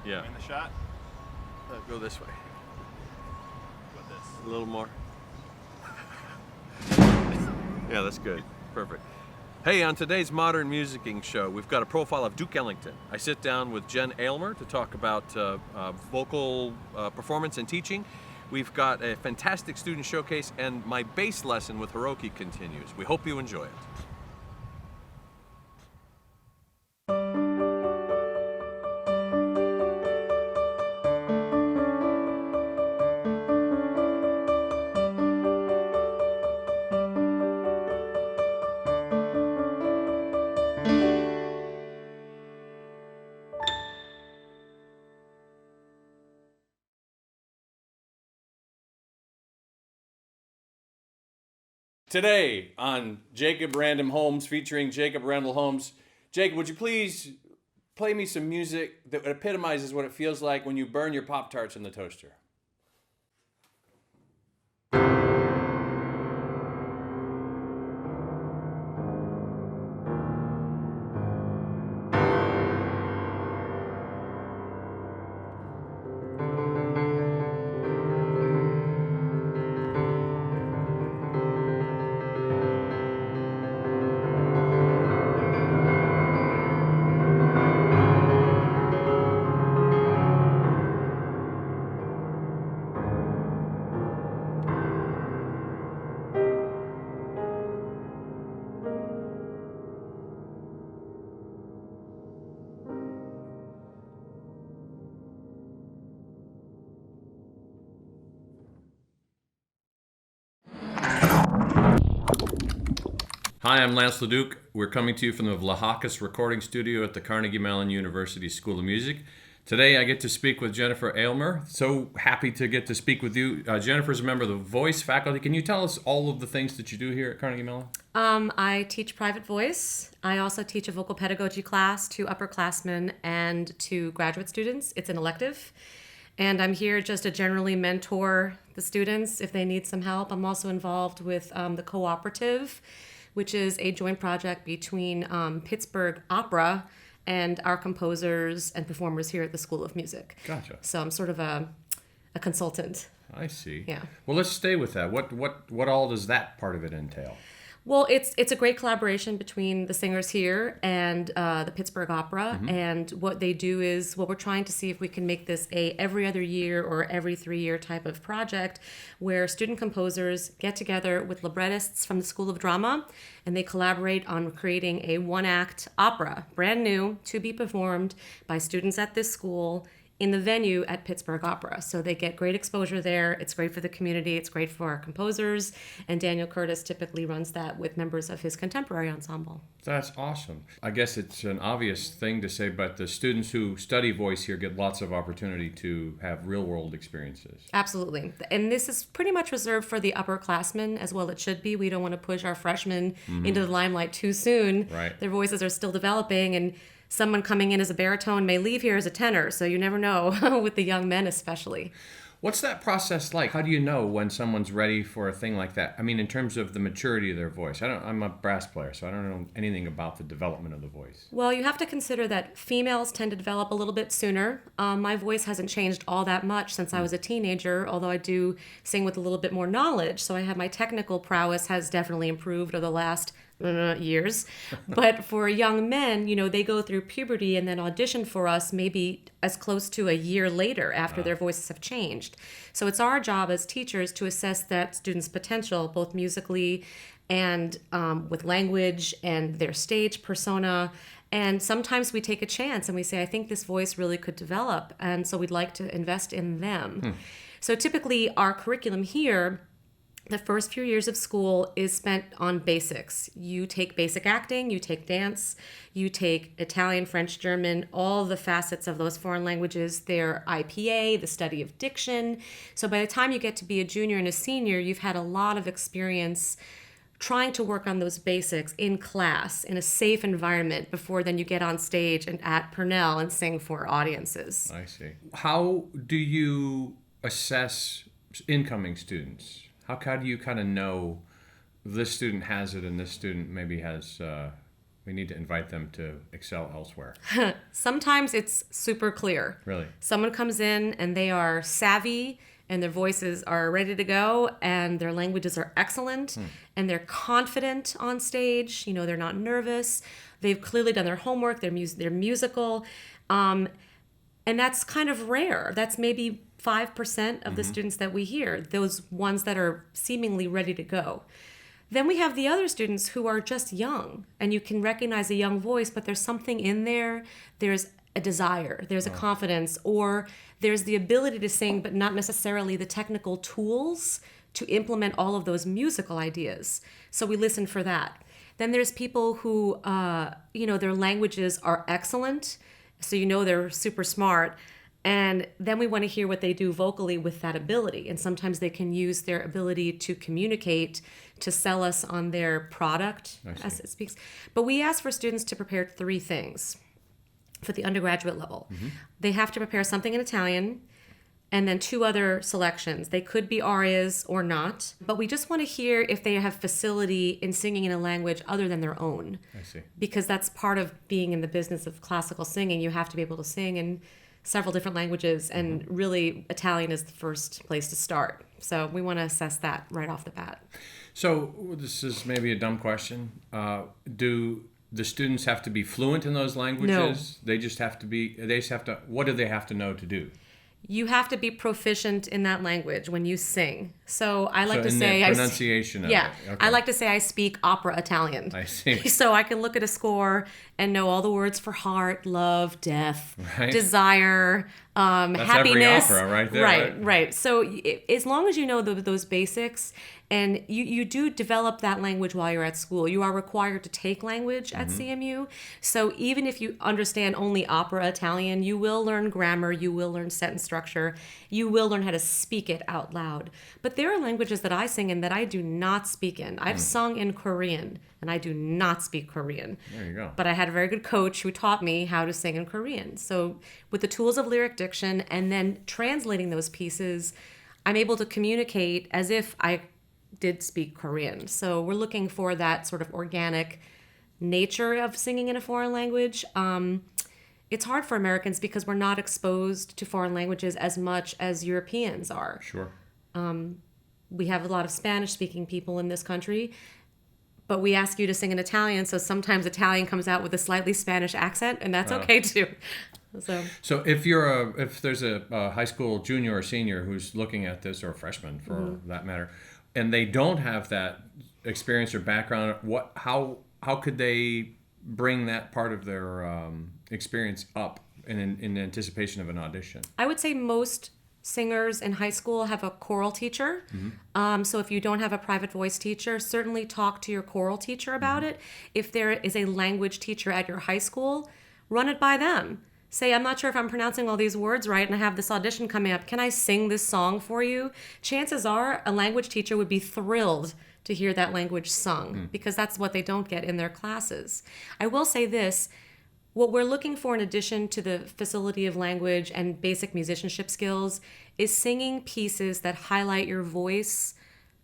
Yeah. In the shot. Go this way. With this. A little more. Yeah, that's good. Perfect. Hey, on today's Modern Musicking show, we've got a profile of Duke Ellington. I sit down with Jen Aylmer to talk about vocal performance and teaching. We've got a fantastic student showcase, and my bass lesson with Hiroki continues. We hope you enjoy it. Today on Jacob Random Holmes, featuring Jacob Randall Holmes. Jacob, would you please play me some music that epitomizes what it feels like when you burn your Pop-Tarts in the toaster? Hi, I'm Lance LeDuc. We're coming to you from the Vlahakis Recording Studio at the Carnegie Mellon University School of Music. Today I get to speak with Jennifer Aylmer. So happy to get to speak with you. Jennifer's a member of the voice faculty. Can you tell us all of the things that you do here at Carnegie Mellon? I teach private voice. I also teach a vocal pedagogy class to upperclassmen and to graduate students. It's an elective. And I'm here just to generally mentor the students if they need some help. I'm also involved with the Cooperative, which is a joint project between Pittsburgh Opera and our composers and performers here at the School of Music. Gotcha. So I'm sort of a consultant. I see. Yeah. Well, let's stay with that. What all does that part of it entail? Well, it's a great collaboration between the singers here and the Pittsburgh Opera. And what they do is, what we're trying to see if we can make this a every other year or every 3-year type of project where student composers get together with librettists from the School of Drama and they collaborate on creating a one-act opera, brand new, to be performed by students at this school in the venue at Pittsburgh Opera. So they get great exposure there. It's great for the community. It's great for our composers. And Daniel Curtis typically runs that with members of his contemporary ensemble. That's awesome. I guess it's an obvious thing to say, but the students who study voice here get lots of opportunity to have real-world experiences. Absolutely. And this is pretty much reserved for the upperclassmen, as well it should be. We don't want to push our freshmen into the limelight too soon. Right. Their voices are still developing, and someone coming in as a baritone may leave here as a tenor, so you never know with the young men especially. What's that process like? How do you know when someone's ready for a thing like that? I mean, in terms of the maturity of their voice. I'm a brass player, so I don't know anything about the development of the voice. Well, you have to consider that females tend to develop a little bit sooner. My voice hasn't changed all that much since I was a teenager, although I do sing with a little bit more knowledge. So I have my technical prowess has definitely improved over the last years. But for young men, they go through puberty and then audition for us maybe as close to a year later after their voices have changed. So it's our job as teachers to assess that student's potential, both musically and with language and their stage persona. And sometimes we take a chance and we say, I think this voice really could develop. And so we'd like to invest in them. So typically our curriculum here, the first few years of school is spent on basics. You take basic acting, you take dance, you take Italian, French, German, all the facets of those foreign languages, their IPA, the study of diction. So by the time you get to be a junior and a senior, you've had a lot of experience trying to work on those basics in class, in a safe environment, before then you get on stage and at Purnell and sing for audiences. I see. How do you assess incoming students? How do you kind of know this student has it and this student maybe has we need to invite them to excel elsewhere. Sometimes it's super clear. Really? Someone comes in and they are savvy and their voices are ready to go and their languages are excellent and they're confident on stage. You know, they're not nervous. They've clearly done their homework. They're musical. And that's kind of rare. That's maybe 5% of the students that we hear, those ones that are seemingly ready to go. Then we have the other students who are just young, and you can recognize a young voice, but there's something in there. There's a desire, there's a confidence, or there's the ability to sing, but not necessarily the technical tools to implement all of those musical ideas. So we listen for that. Then there's people who, their languages are excellent, so you know they're super smart. And then we want to hear what they do vocally with that ability. And sometimes they can use their ability to communicate to sell us on their product as it speaks. But we ask for students to prepare 3 things for the undergraduate level. They have to prepare something in Italian and then 2 other selections. They could be arias or not, but we just want to hear if they have facility in singing in a language other than their own. I see. Because that's part of being in the business of classical singing. You have to be able to sing in several different languages, and really Italian is the first place to start. So we want to assess that right off the bat. So this is maybe a dumb question. Do the students have to be fluent in those languages? No. They just have to, what do they have to know to do? You have to be proficient in that language when you sing. So I like So to in say, the pronunciation of yeah, it. Okay. I like to say I speak opera Italian. I see. So I can look at a score and know all the words for heart, love, death, Right. desire, That's happiness. every opera right there. Right. So as long as you know those basics, and you do develop that language while you're at school. You are required to take language at CMU. So even if you understand only opera Italian, you will learn grammar, you will learn sentence structure, you will learn how to speak it out loud. But there are languages that I sing in that I do not speak in. I've sung in Korean, and I do not speak Korean. There you go. But I had a very good coach who taught me how to sing in Korean. So with the tools of lyric diction and then translating those pieces, I'm able to communicate as if I did speak Korean. So we're looking for that sort of organic nature of singing in a foreign language. It's hard for Americans because we're not exposed to foreign languages as much as Europeans are. Sure. We have a lot of Spanish-speaking people in this country, but we ask you to sing in Italian, so sometimes Italian comes out with a slightly Spanish accent, and that's okay too. So if there's a high school junior or senior who's looking at this, or a freshman for that matter, and they don't have that experience or background, how could they bring that part of their experience up in anticipation of an audition? I would say most singers in high school have a choral teacher. So if you don't have a private voice teacher, certainly talk to your choral teacher about it. If there is a language teacher at your high school, run it by them. Say, I'm not sure if I'm pronouncing all these words right and I have this audition coming up. Can I sing this song for you? Chances are a language teacher would be thrilled to hear that language sung because that's what they don't get in their classes. I will say this. What we're looking for in addition to the facility of language and basic musicianship skills is singing pieces that highlight your voice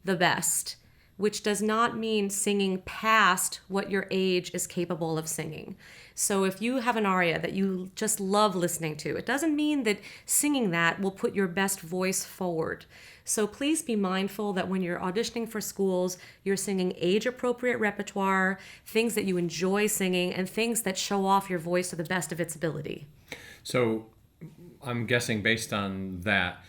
the best, which does not mean singing past what your age is capable of singing. So if you have an aria that you just love listening to, it doesn't mean that singing that will put your best voice forward. So please be mindful that when you're auditioning for schools, you're singing age-appropriate repertoire, things that you enjoy singing, and things that show off your voice to the best of its ability. So I'm guessing based on that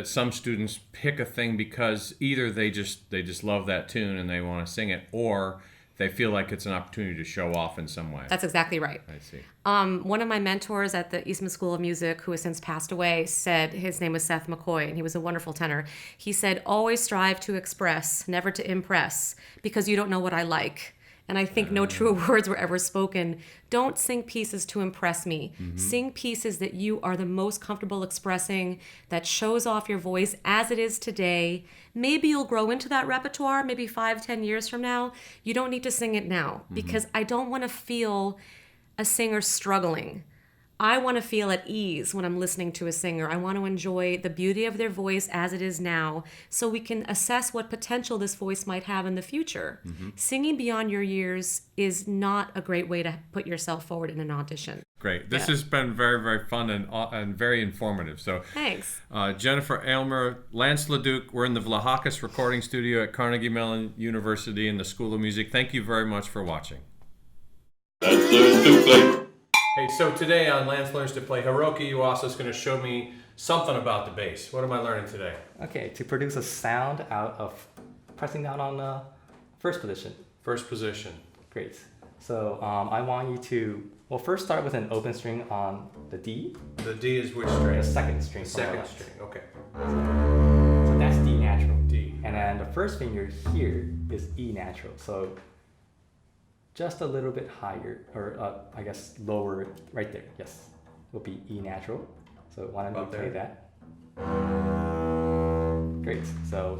some students pick a thing because either they just love that tune and they want to sing it, or they feel like it's an opportunity to show off in some way. That's exactly right. I see. One of my mentors at the Eastman School of Music, who has since passed away, said, his name was Seth McCoy, and he was a wonderful tenor. He said, always strive to express, never to impress, because you don't know what I like. And I think no truer words were ever spoken. Don't sing pieces to impress me. Sing pieces that you are the most comfortable expressing, that shows off your voice as it is today. Maybe you'll grow into that repertoire, maybe 5-10 years from now. You don't need to sing it now because I don't want to feel a singer struggling. I want to feel at ease when I'm listening to a singer. I want to enjoy the beauty of their voice as it is now so we can assess what potential this voice might have in the future. Singing beyond your years is not a great way to put yourself forward in an audition. Great. This has been very, very fun and very informative. So, Thanks. Jennifer Aylmer, Lance LeDuc, we're in the Vlahakis Recording Studio at Carnegie Mellon University in the School of Music. Thank you very much for watching. Lance learns to play. Hey, so today on Lance Learns to Play, Hiroki Iwasa is going to show me something about the bass. What am I learning today? Okay, to produce a sound out of pressing down on the first position. First position. Great. So I want you to, well, first start with an open string on the D, The D is which string? the second string. from the Second left. string. Okay. So that's D natural. D. And then the first finger here is E natural. So just a little bit higher, or I guess lower, right there. Yes, will be E natural. So why don't you About play there. that? Great. So.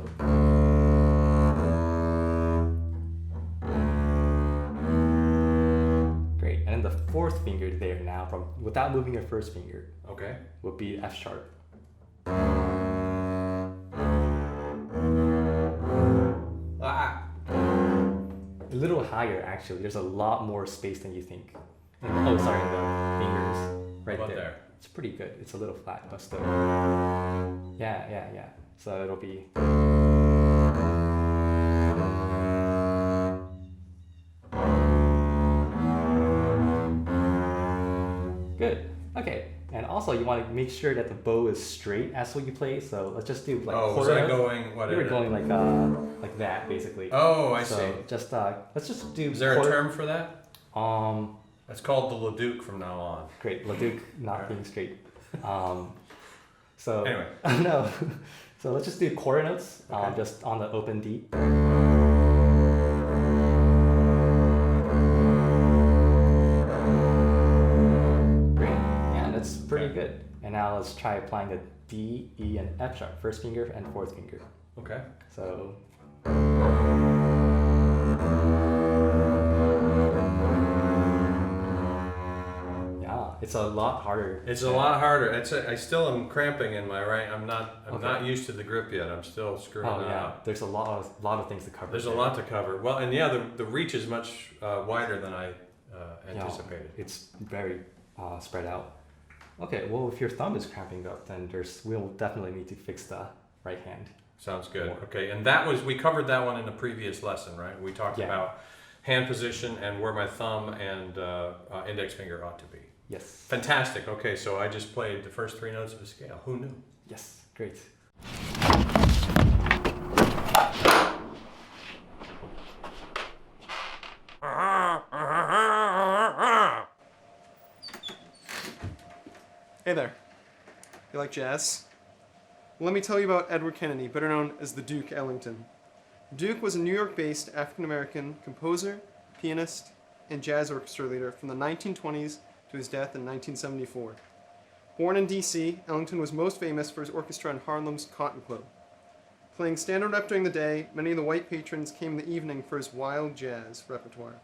Great. And then the fourth finger there now, from without moving your first finger, Okay. would be F sharp. Ah. A little higher, actually. There's a lot more space than you think. Oh, sorry, the fingers right About there. there? It's pretty good. It's a little flat, but still. Yeah. So it'll be. Good. Okay. And also, you want to make sure that the bow is straight as what you play. So let's just do like Oh, was quarter I notes. going what? You were going like that, basically. Oh, I so see. just let's just do. Is there a quarter- term for that? It's called the LeDuc from now on. Great, LeDuc not being straight. So Anyway. no. So let's just do quarter notes, Okay. just on the open D. Great. Yeah, that's pretty Okay. good. And now let's try applying the D, E, and F sharp, first finger and fourth finger. Okay. So. Yeah, it's a lot harder. It's a lot harder. I still am cramping in my right. I'm not Okay. used to the grip yet. I'm still screwing Oh it yeah, up. there's a lot of things to cover. There's a there. lot to cover. Well, and yeah, the reach is much wider than I Yeah, anticipated. it's very spread out. Okay, well, if your thumb is cramping up, then we'll definitely need to fix the right hand. Sounds good. More. Okay, and we covered that one in the previous lesson, right? We talked Yeah. about hand position and where my thumb and index finger ought to be. Yes. Fantastic. Okay, so I just played the first three notes of a scale. Who knew? Yes, great. Hey there. You like jazz? Well, let me tell you about Edward Kennedy, better known as the Duke Ellington. Duke was a New York-based African-American composer, pianist, and jazz orchestra leader from the 1920s to his death in 1974. Born in D.C., Ellington was most famous for his orchestra in Harlem's Cotton Club. Playing standard up during the day, many of the white patrons came in the evening for his wild jazz repertoire.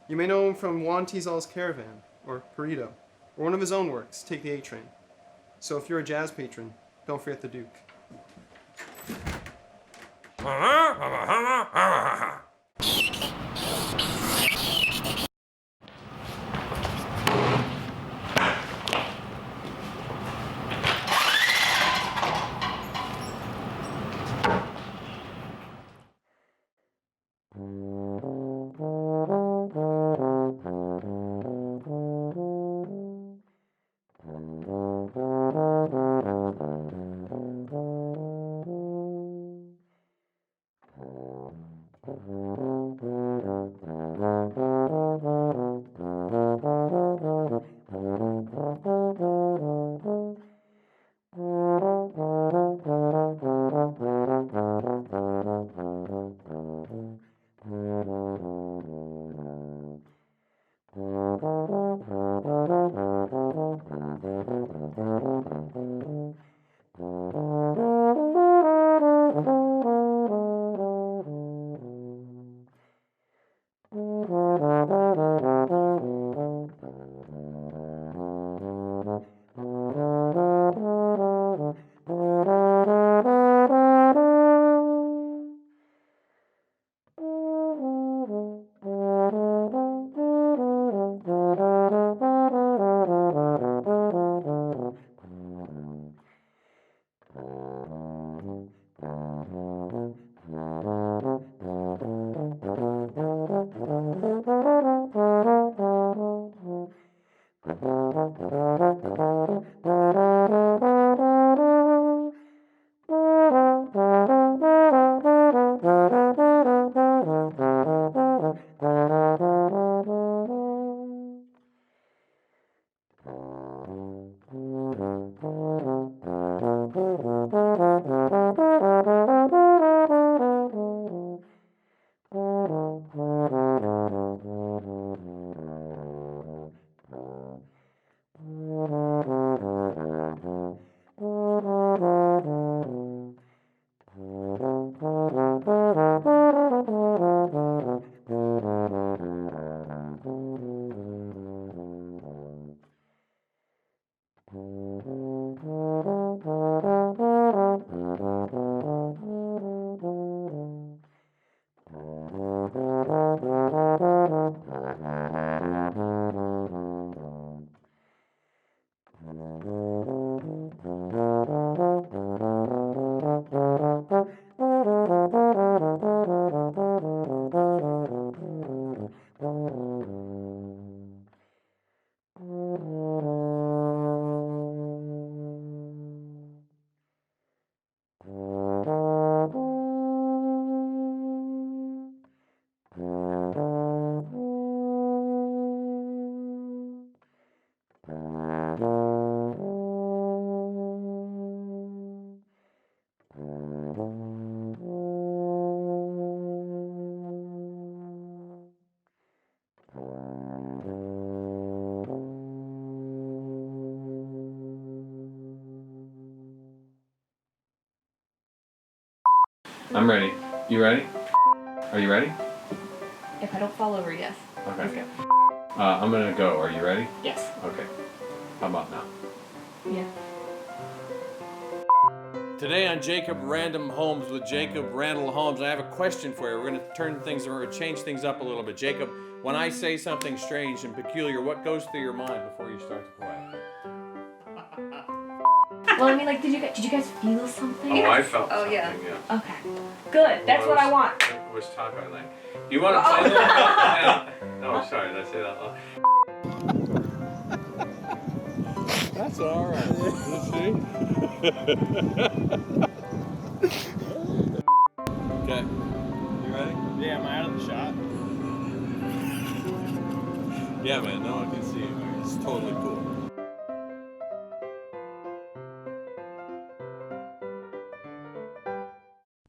You may know him from Juan Tizal's Caravan, or Perito, or one of his own works, Take the A Train. So if you're a jazz patron, don't forget the Duke. I'm ready. You ready? Are you ready? If I don't fall over, yes. Okay. I'm gonna go. Are you ready? Yes. Okay. How about now? Yeah. Today on Jacob Random Holmes with Jacob Randall Holmes, I have a question for you. We're going to change things up a little bit. Jacob, when I say something strange and peculiar, what goes through your mind before you start to play? Well, I mean, like, did you guys feel something? Oh, I felt Oh, something, yeah. Okay. Good. That's what I want. It was taco like. You want to play a little bit? Yeah. No, sorry, did I say that loud? That's all right. You see? Okay. You ready? Yeah, am I out of the shot? Yeah, man. No one can see you. It's totally cool.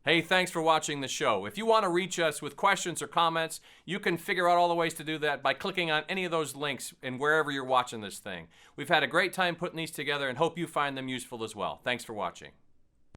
Hey, thanks for watching the show. If you want to reach us with questions or comments, you can figure out all the ways to do that by clicking on any of those links in wherever you're watching this thing. We've had a great time putting these together and hope you find them useful as well. Thanks for watching.